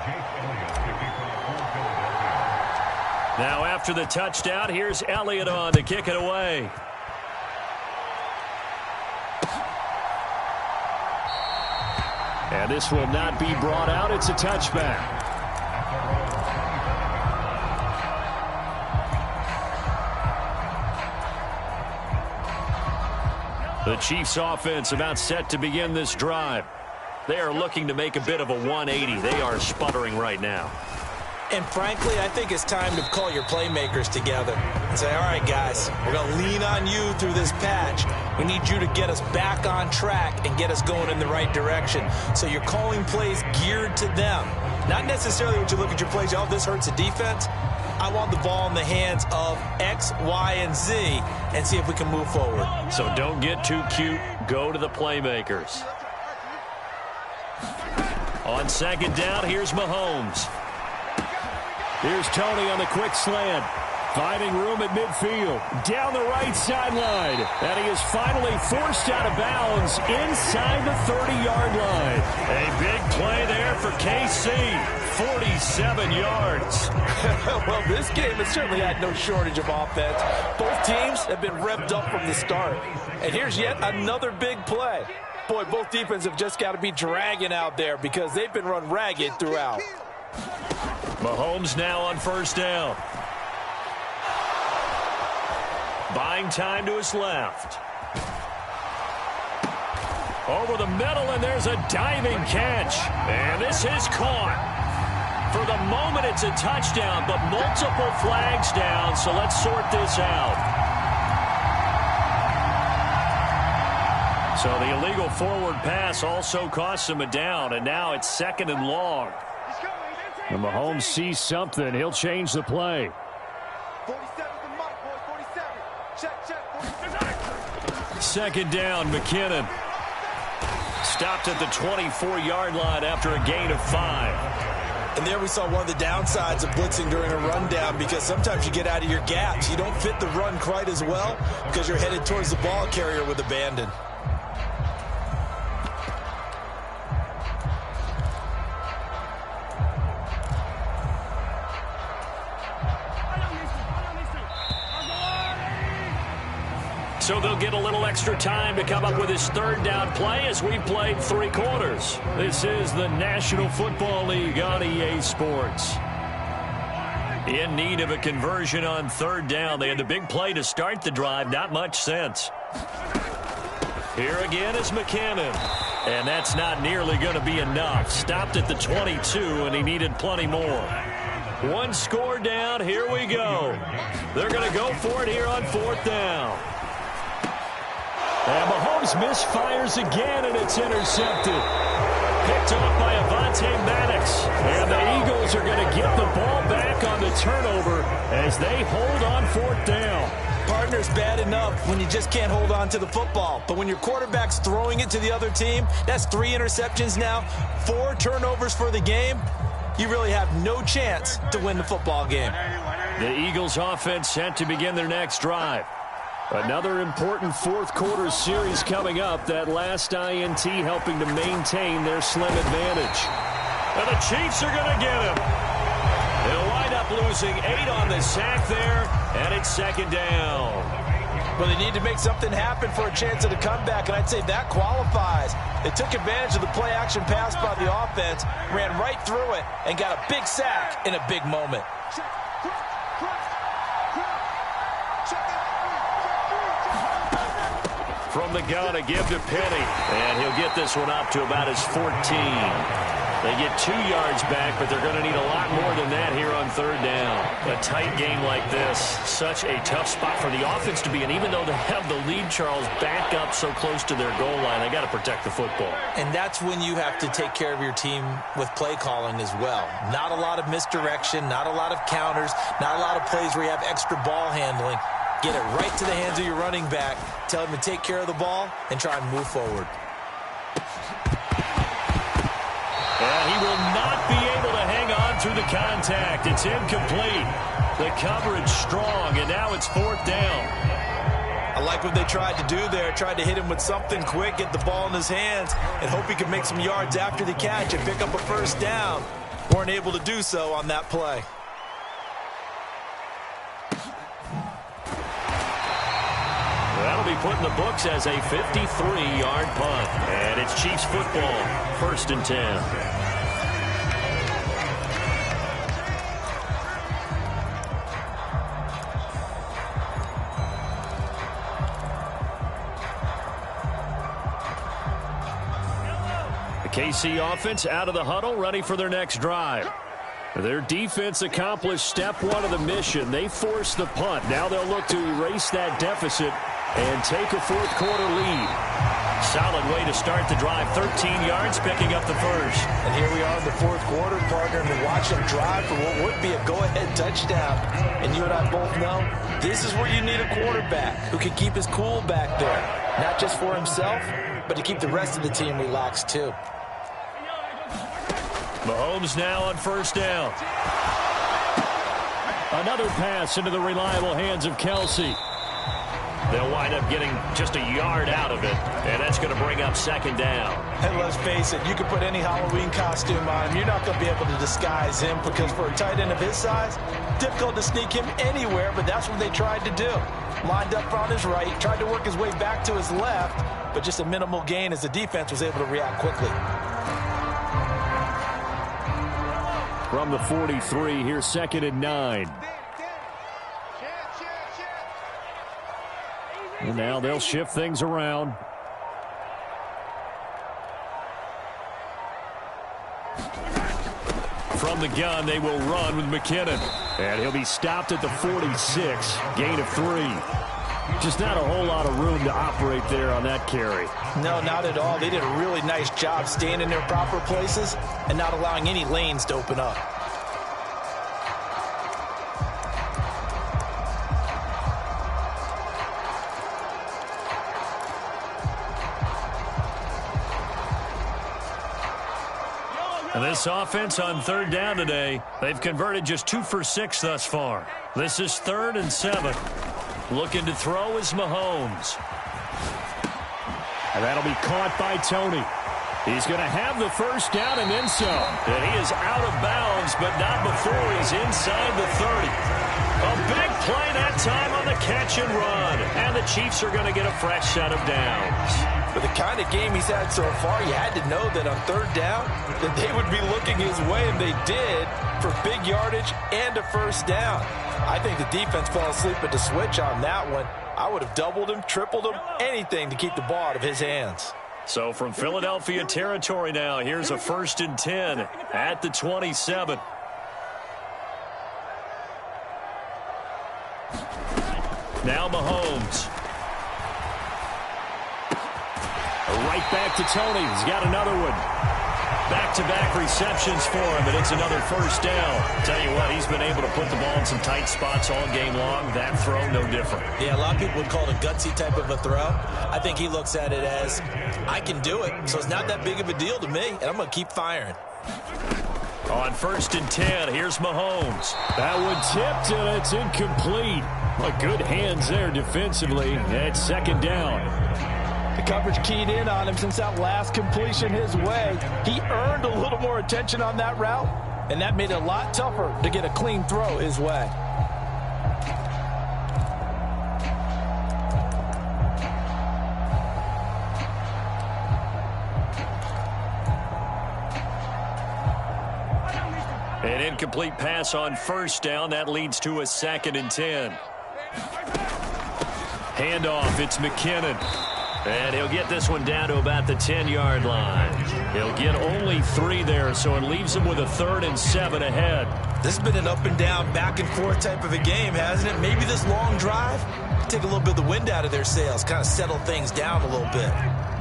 Jake Elliott kicking from Philadelphia. Now after the touchdown, here's Elliott on to kick it away. And this will not be brought out. It's a touchback. The Chiefs offense about set to begin this drive. They are looking to make a bit of a 180. They are sputtering right now. And frankly, I think it's time to call your playmakers together and say, all right, guys, we're going to lean on you through this patch. We need you to get us back on track and get us going in the right direction. So you're calling plays geared to them. Not necessarily when you look at your plays, oh, this hurts the defense. I want the ball in the hands of X, Y, and Z and see if we can move forward. So don't get too cute. Go to the playmakers. On 2nd down, here's Mahomes. Here's Tony on the quick slant. Finding room at midfield. Down the right sideline. And he is finally forced out of bounds inside the 30-yard line. A big play there for KC. 47 yards. Well, this game has certainly had no shortage of offense. Both teams have been revved up from the start. And here's yet another big play. Boy, both defenses have just got to be dragging out there because they've been run ragged throughout. Mahomes now on 1st down. Buying time to his left. Over the middle, and there's a diving catch. And this is caught. For the moment, it's a touchdown, but multiple flags down, so let's sort this out. So the illegal forward pass also costs him a down, and now it's 2nd and long. And Mahomes sees something. He'll change the play. 47 the mic, boys. 47. Check. 2nd down, McKinnon. Stopped at the 24-yard line after a gain of 5. And there we saw one of the downsides of blitzing during a rundown because sometimes you get out of your gaps. You don't fit the run quite as well because you're headed towards the ball carrier with abandon. So they'll get a little extra time to come up with his 3rd down play as we played 3 quarters. This is the National Football League on EA Sports. In need of a conversion on 3rd down. They had the big play to start the drive. Not much sense. Here again is McKinnon. And that's not nearly going to be enough. Stopped at the 22, and he needed plenty more. 1 score down. Here we go. They're going to go for it here on 4th down. And Mahomes misfires again, and it's intercepted. Picked off by Avonte Maddox. And the Eagles are going to get the ball back on the turnover as they hold on 4th down. Partner's bad enough when you just can't hold on to the football. But when your quarterback's throwing it to the other team, that's 3 interceptions now, 4 turnovers for the game. You really have no chance to win the football game. The Eagles offense set to begin their next drive. Another important 4th quarter series coming up. That last INT helping to maintain their slim advantage. And the Chiefs are going to get him. They'll wind up losing 8 on the sack there, and it's second down. Well, they need to make something happen for a chance at a comeback, and I'd say that qualifies. They took advantage of the play-action pass by the offense, ran right through it, and got a big sack in a big moment. From the gun, a give to Penny, and he'll get this one up to about his 14. They get 2 yards back, but they're going to need a lot more than that here on third down. A tight game like this, such a tough spot for the offense to be in. Even though they have the lead, Charles, back up so close to their goal line, they got to protect the football. And that's when you have to take care of your team with play calling as well. Not a lot of misdirection, not a lot of counters, not a lot of plays where you have extra ball handling. Get it right to the hands of your running back, tell him to take care of the ball, and try and move forward. And he will not be able to hang on through the contact. It's incomplete. The coverage strong, and now it's fourth down. I like what they tried to do there. Tried to hit him with something quick, get the ball in his hands, and hope he could make some yards after the catch and pick up a first down. Weren't able to do so on that play. That'll be put in the books as a 53-yard punt. And it's Chiefs football, 1st and 10. KC offense out of the huddle, ready for their next drive. Their defense accomplished step 1 of the mission. They forced the punt. Now they'll look to erase that deficit and take a fourth-quarter lead. Solid way to start the drive. 13 yards, picking up the first. And here we are in the fourth quarter, partner, and to watch them drive for what would be a go-ahead touchdown. And you and I both know this is where you need a quarterback who can keep his cool back there. Not just for himself, but to keep the rest of the team relaxed, too. Mahomes now on first down. Another pass into the reliable hands of Kelsey. They'll wind up getting just a yard out of it, and that's going to bring up second down. And let's face it, you can put any Halloween costume on him. You're not going to be able to disguise him because for a tight end of his size, difficult to sneak him anywhere, but that's what they tried to do. Lined up on his right, tried to work his way back to his left, but just a minimal gain as the defense was able to react quickly. From the 43, here's 2nd and 9. And now they'll shift things around. From the gun, they will run with McKinnon. And he'll be stopped at the 46, gain of 3. Just not a whole lot of room to operate there on that carry. No, not at all. They did a really nice job staying in their proper places and not allowing any lanes to open up. And this offense on third down today, they've converted just 2 for 6 thus far. This is 3rd and 7. Looking to throw is Mahomes. And that'll be caught by Tony. He's going to have the first down and then some. And he is out of bounds, but not before he's inside the 30. A big play that time on the catch and run. And the Chiefs are going to get a fresh set of downs. For the kind of game he's had so far, you had to know that on third down that they would be looking his way, and they did, for big yardage and a first down. I think the defense fell asleep at the switch on that one. I would have doubled him, tripled him, anything to keep the ball out of his hands. So from Philadelphia territory now, here's a 1st and 10 at the 27. Now Mahomes. Right back to Tony. He's got another one. Back-to-back receptions for him, and it's another first down. Tell you what, he's been able to put the ball in some tight spots all game long. That throw, no different. Yeah, a lot of people would call it a gutsy type of a throw. I think he looks at it as, I can do it, so it's not that big of a deal to me, and I'm going to keep firing. On 1st and 10, here's Mahomes. That one tipped, and it's incomplete. Well, good hands there defensively. It's second down. The coverage keyed in on him since that last completion his way. He earned a little more attention on that route, and that made it a lot tougher to get a clean throw his way. An incomplete pass on first down. That leads to a 2nd and 10. Handoff, it's McKinnon. And he'll get this one down to about the 10-yard line. He'll get only 3 there, so it leaves him with a 3rd and 7 ahead. This has been an up-and-down, back-and-forth type of a game, hasn't it? Maybe this long drive, take a little bit of the wind out of their sails, kind of settle things down a little bit.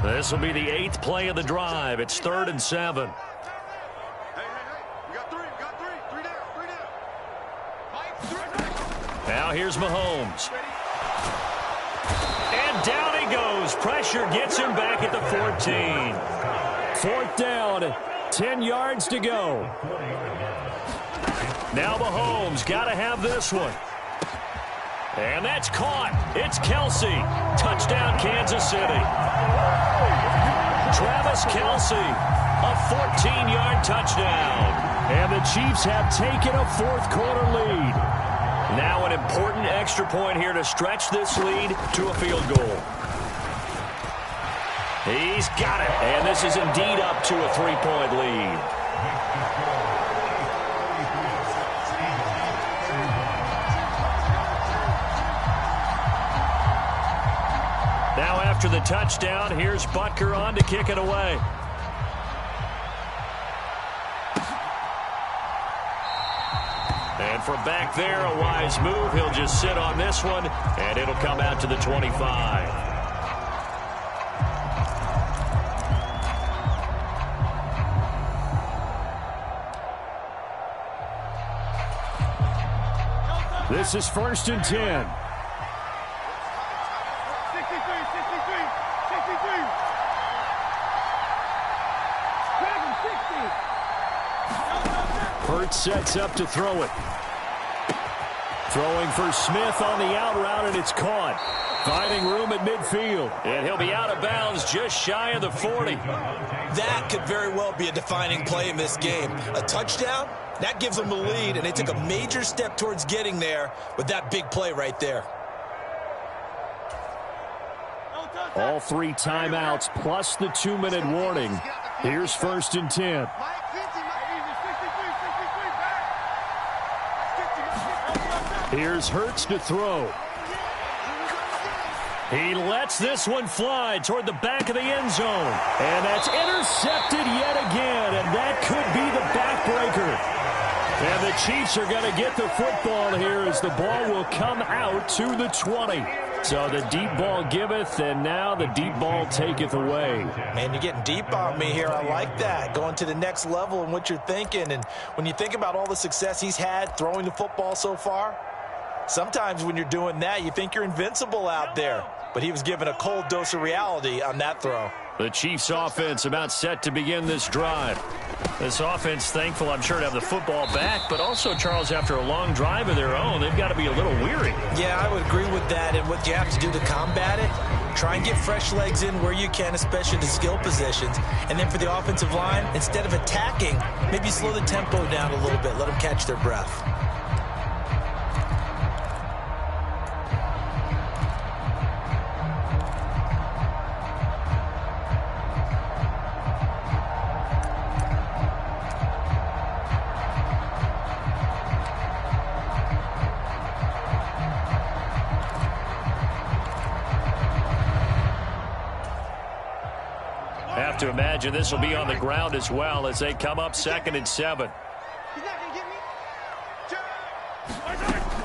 This will be the 8th play of the drive. It's 3rd and 7. Now here's Mahomes. And down he goes. Pressure gets him back at the 14. 4th down, 10 yards to go. Now Mahomes got to have this one. And that's caught. It's Kelsey. Touchdown, Kansas City. Travis Kelsey, a 14-yard touchdown. And the Chiefs have taken a 4th quarter lead. Now an important extra point here to stretch this lead to a field goal. He's got it. And this is indeed up to a 3-point lead. Now after the touchdown, here's Butker on to kick it away. And from back there, a wise move. He'll just sit on this one, and it'll come out to the 25. This is 1st and 10. Hurts sets up to throw it. Throwing for Smith on the out route, and it's caught. Finding room at midfield. And he'll be out of bounds just shy of the 40. That could very well be a defining play in this game. A touchdown, that gives them the lead, and they took a major step towards getting there with that big play right there. All 3 timeouts plus the 2-minute warning. Here's 1st and 10. Here's Hurts to throw. He lets this one fly toward the back of the end zone. And that's intercepted yet again, and that could be the backbreaker. And the Chiefs are going to get the football here as the ball will come out to the 20. So the deep ball giveth, and now the deep ball taketh away. Man, you're getting deep on me here. I like that. Going to the next level in what you're thinking. And when you think about all the success he's had throwing the football so far, sometimes when you're doing that, you think you're invincible out there. But he was given a cold dose of reality on that throw. The Chiefs offense about set to begin this drive. This offense thankful, I'm sure, to have the football back, but also, Charles, after a long drive of their own, they've got to be a little weary. Yeah, I would agree with that. And what you have to do to combat it, try and get fresh legs in where you can, especially the skill positions. And then for the offensive line, instead of attacking, maybe slow the tempo down a little bit. Let them catch their breath. Have to imagine this will be on the ground as well as they come up 2nd and 7.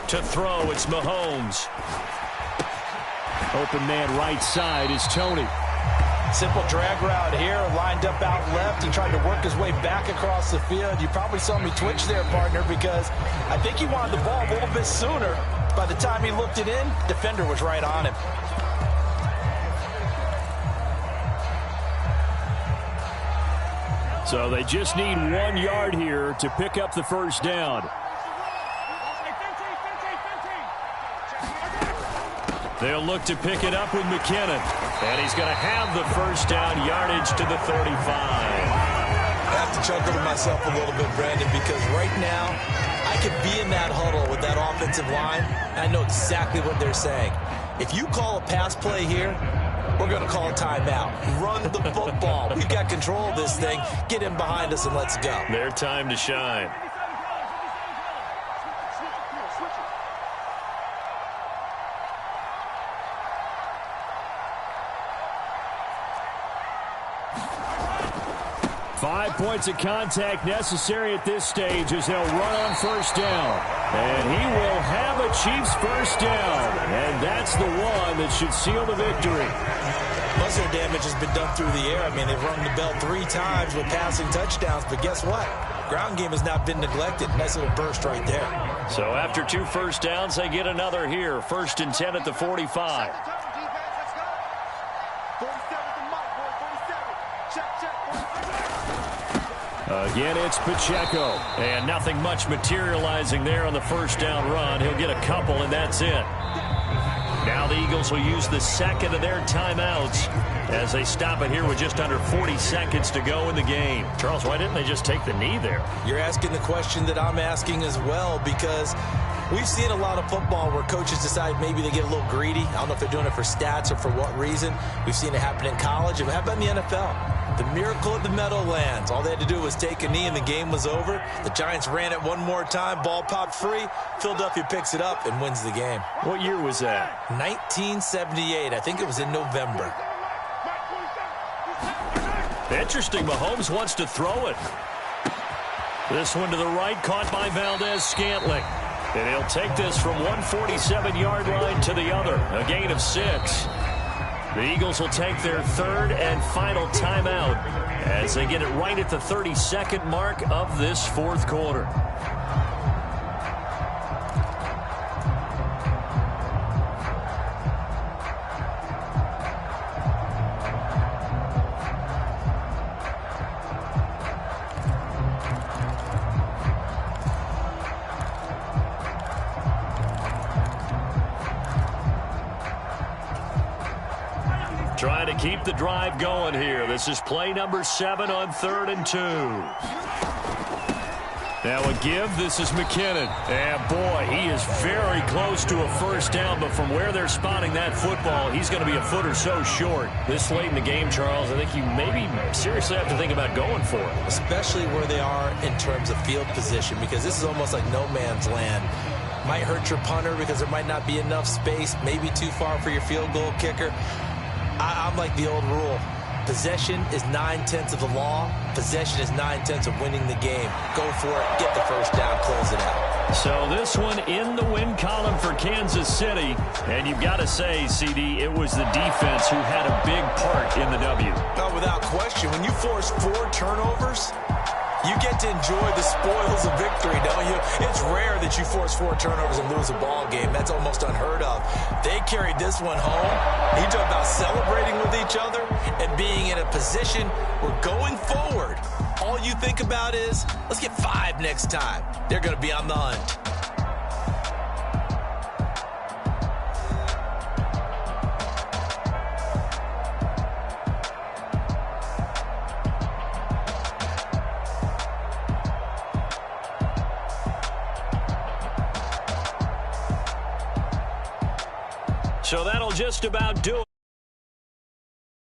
To throw, it's Mahomes. Open man right side is Tony. Simple drag route here, lined up out left. He tried to work his way back across the field. You probably saw me twitch there, partner, because I think he wanted the ball a little bit sooner. By the time he looked it in, defender was right on him. So they just need 1 yard here to pick up the first down. They'll look to pick it up with McKinnon. And he's going to have the first down yardage to the 35. I have to chuckle to myself a little bit, Brandon, because right now I could be in that huddle with that offensive line, and I know exactly what they're saying. If you call a pass play here, we're going to call a timeout. Run the football. We've got control of this thing. Get in behind us and let's go. Their time to shine. Five points of contact necessary at this stage as they'll run on first down. And he will have a Chiefs first down. And that's the one that should seal the victory. Most of their damage has been done through the air. I mean, they've rung the bell 3 times with passing touchdowns. But guess what? Ground game has not been neglected. Nice little burst right there. So after 2 first downs, they get another here. 1st and 10 at the 45. Again, it's Pacheco. And nothing much materializing there on the first down run. He'll get a couple, and that's it. Now the Eagles will use the second of their timeouts as they stop it here with just under 40 seconds to go in the game. Charles, why didn't they just take the knee there? You're asking the question that I'm asking as well, because we've seen a lot of football where coaches decide maybe they get a little greedy. I don't know if they're doing it for stats or for what reason. We've seen it happen in college. How about in the NFL? The miracle of the Meadowlands. All they had to do was take a knee and the game was over. The Giants ran it one more time. Ball popped free. Philadelphia picks it up and wins the game. What year was that? 1978. I think it was in November. Interesting. Mahomes wants to throw it. This one to the right, caught by Valdez-Scantling. And he'll take this from 147-yard line to the other. A gain of 6. The Eagles will take their 3rd and final timeout as they get it right at the 32nd mark of this 4th quarter. Trying to keep the drive going here. This is play number 7 on 3rd and 2. Now a give. This is McKinnon. And boy, he is very close to a first down, but from where they're spotting that football, he's going to be a foot or so short. This late in the game, Charles, I think you maybe seriously have to think about going for it. Especially where they are in terms of field position, because this is almost like no man's land. Might hurt your punter because there might not be enough space, maybe too far for your field goal kicker. I'm like the old rule. Possession is 9/10 of the law. Possession is 9/10 of winning the game. Go for it. Get the first down. Close it out. So this one in the win column for Kansas City. And you've got to say, CD, it was the defense who had a big part in the W. No, without question. When you force 4 turnovers, you get to enjoy the spoils of victory, don't you? It's rare that you force 4 turnovers and lose a ball game. That's almost unheard of. They carried this one home. You talk about celebrating with each other and being in a position where going forward, all you think about is, let's get 5 next time. They're going to be on the hunt. So that'll just about do it.